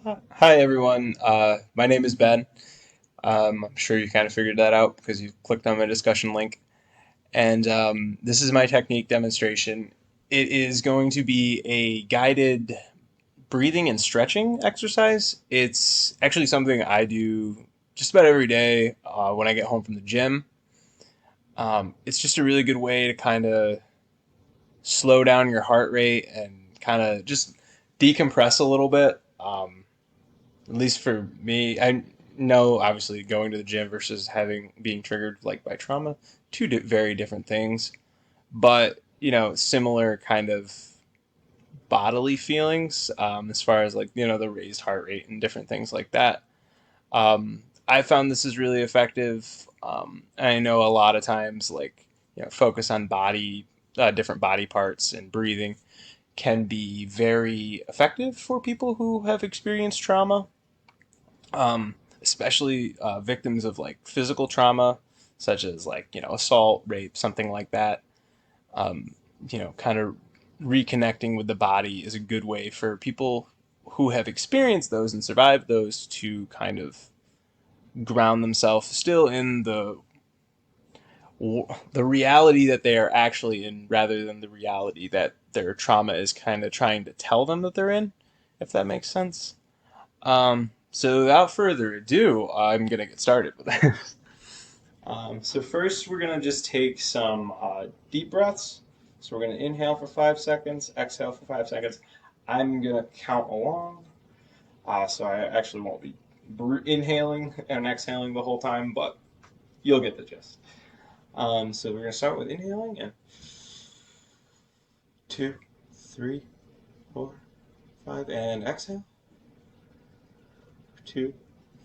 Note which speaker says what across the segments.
Speaker 1: Hi everyone, my name is Ben. I'm sure you kind of figured that out because you clicked on my discussion link. And this is my technique demonstration. It is going to be a guided breathing and stretching exercise. It's actually something I do just about every day when I get home from the gym. It's just a really good way to kind of slow down your heart rate and kind of just decompress a little bit. At least for me, I know obviously going to the gym versus having being triggered like by trauma, very different things, but similar kind of bodily feelings as far as like the raised heart rate and different things like that. I found this is really effective. I know a lot of times like focus on different body parts and breathing can be very effective for people who have experienced trauma, especially victims of like physical trauma, such as like assault, rape, something like that. Um, kind of reconnecting with the body is a good way for people who have experienced those and survived those to kind of ground themselves still in the reality that they are actually in, rather than the reality that their trauma is kind of trying to tell them that they're in, if that makes sense. So without further ado, I'm gonna get started with this. So first, we're gonna just take some deep breaths. So we're gonna inhale for 5 seconds, exhale for 5 seconds. I'm gonna count along, so I actually won't be inhaling and exhaling the whole time, but you'll get the gist. So we're gonna start with inhaling and 2, 3, 4, 5, and exhale. 2,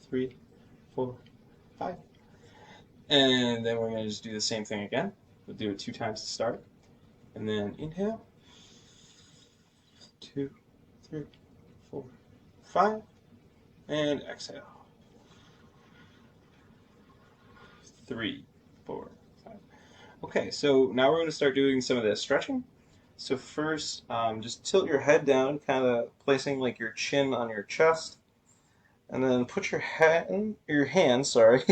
Speaker 1: 3, 4, 5. And then we're going to just do the same thing again. We'll do it 2 times to start. And then inhale. 2, 3, 4, 5. And exhale. 3, 4, 5. Okay, so now we're going to start doing some of the stretching. So first, just tilt your head down, kind of placing like your chin on your chest. And then put your hands, sorry,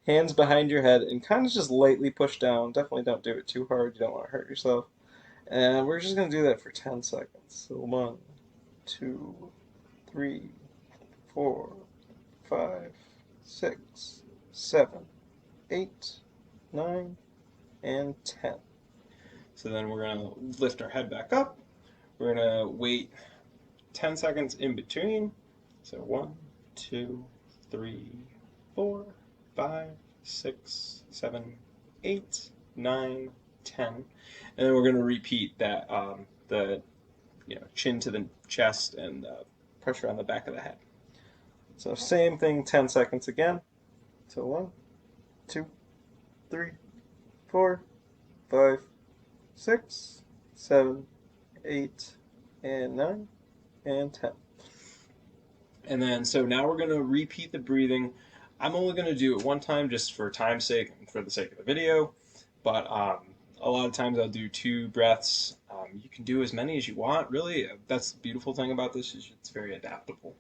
Speaker 1: hands behind your head and kind of just lightly push down. Definitely don't do it too hard. You don't want to hurt yourself. And we're just going to do that for 10 seconds. So 1, 2, 3, 4, 5, 6, 7, 8, 9, and 10. So then we're going to lift our head back up. We're going to wait 10 seconds in between. So 1, 2, 3, 4, 5, 6, 7, 8, 9, 10. And then we're going to repeat that the chin to the chest and pressure on the back of the head. So same thing, 10 seconds again. So 1, 2, 3, 4, 5, 6, 7, 8, and 9, and 10. And then, so now we're going to repeat the breathing. I'm only going to do it one time just for time's sake and for the sake of the video. But a lot of times I'll do 2 breaths. You can do as many as you want, really. That's the beautiful thing about this is it's very adaptable.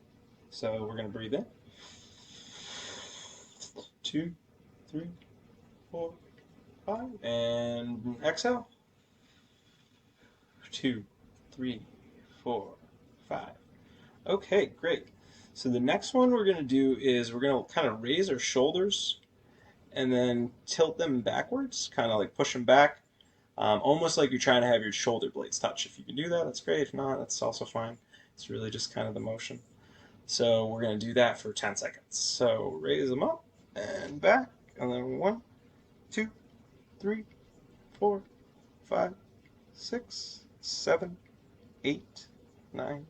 Speaker 1: So we're going to breathe in. 2, 3, 4, 5. And exhale. 2, 3, 4, 5. Okay, great. So the next one we're going to do is we're going to kind of raise our shoulders and then tilt them backwards, kind of like push them back, almost like you're trying to have your shoulder blades touch. If you can do that, that's great. If not, that's also fine. It's really just kind of the motion. So we're going to do that for 10 seconds. So raise them up and back, and then 1, 2, 3, 4, 5, 6, 7, 8, 9,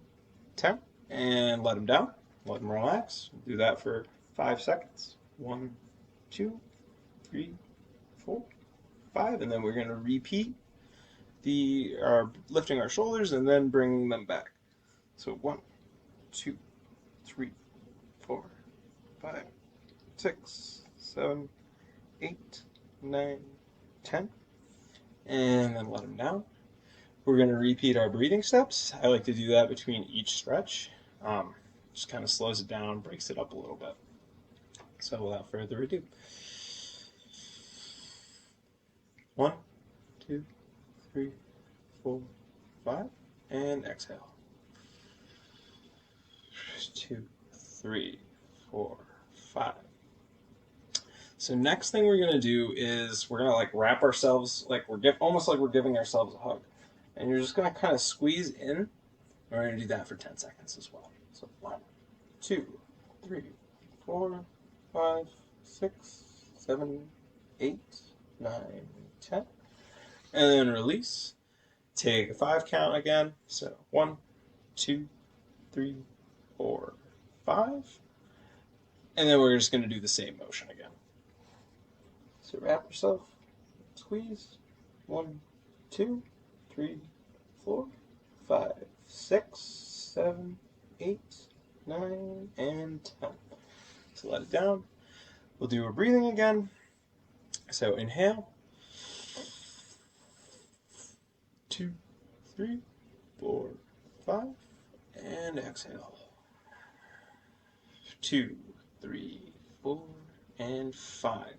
Speaker 1: 10. And let them down. Let them relax. Do that for 5 seconds. 1, 2, 3, 4, 5. And then we're going to repeat lifting our shoulders and then bringing them back. So 1, 2, 3, 4, 5, 6, 7, 8, 9, 10. And then let them down. We're going to repeat our breathing steps. I like to do that between each stretch. Just kind of slows it down, breaks it up a little bit. So without further ado, 1, 2, 3, 4, 5, and exhale. 2, 3, 4, 5. So next thing we're gonna do is we're gonna like wrap ourselves like almost like we're giving ourselves a hug, and you're just gonna kind of squeeze in. And we're gonna do that for 10 seconds as well. So 1, 2, 3, 4, 5, 6, 7, 8, 9, 10, and then release. Take a 5 count again. So 1, 2, 3, 4, 5, and then we're just gonna do the same motion again. So wrap yourself, squeeze, 1, 2, 3, 4, 5, 6, 7, 8, 9, and 10. So let it down. We'll do our breathing again. So inhale, 2, 3, 4, 5, and exhale. 2, 3, 4, and 5.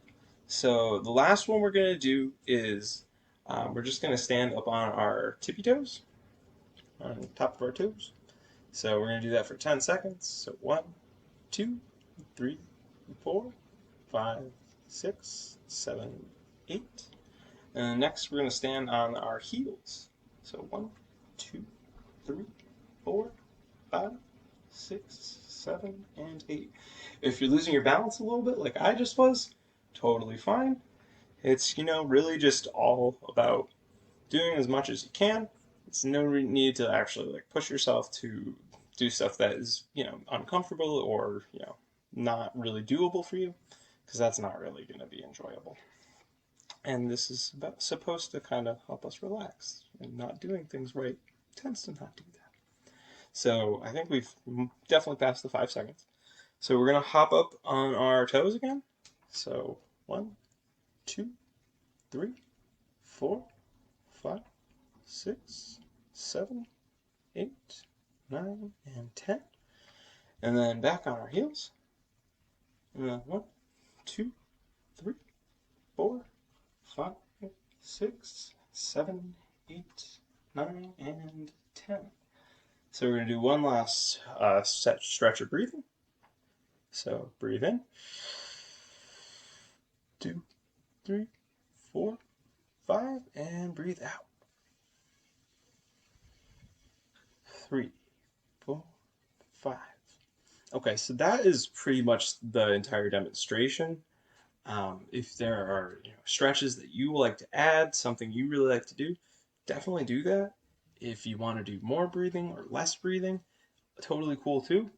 Speaker 1: So the last one we're going to do is we're just going to stand up on our tippy toes, on the top of our toes. So we're going to do that for 10 seconds. So 1, 2, 3, 4, 5, 6, 7, 8. And then next we're going to stand on our heels. So 1, 2, 3, 4, 5, 6, 7, and 8. If you're losing your balance a little bit like I just was, totally fine. It's, really just all about doing as much as you can. It's no need to actually like push yourself to do stuff that is, uncomfortable or, not really doable for you, because that's not really going to be enjoyable. And this is supposed to kind of help us relax, and not doing things right tends to not do that. So I think we've definitely passed the 5 seconds. So we're going to hop up on our toes again. So 1, 2, 3, 4, 5, 6, 7, 8, 9, and 10. And then back on our heels. And then 1, 2, 3, 4, 5, 6, 7, 8, 9, and 10. So we're going to do one last stretch of breathing. So breathe in. 2, 3, 4, 5, and breathe out. 3, 4, 5. Okay, so that is pretty much the entire demonstration. If there are stretches that you like to add, something you really like to do, definitely do that. If you want to do more breathing or less breathing, totally cool too.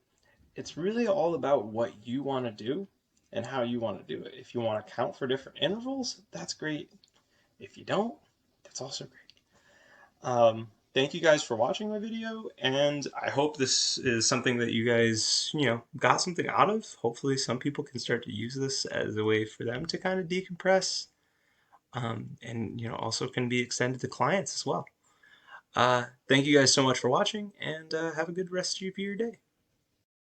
Speaker 1: It's really all about what you want to do and how you want to do it. If you want to count for different intervals, that's great. If you don't, that's also great. Thank you guys for watching my video, and I hope this is something that you guys, got something out of. Hopefully some people can start to use this as a way for them to kind of decompress, and, also can be extended to clients as well. Thank you guys so much for watching, and have a good rest of your day.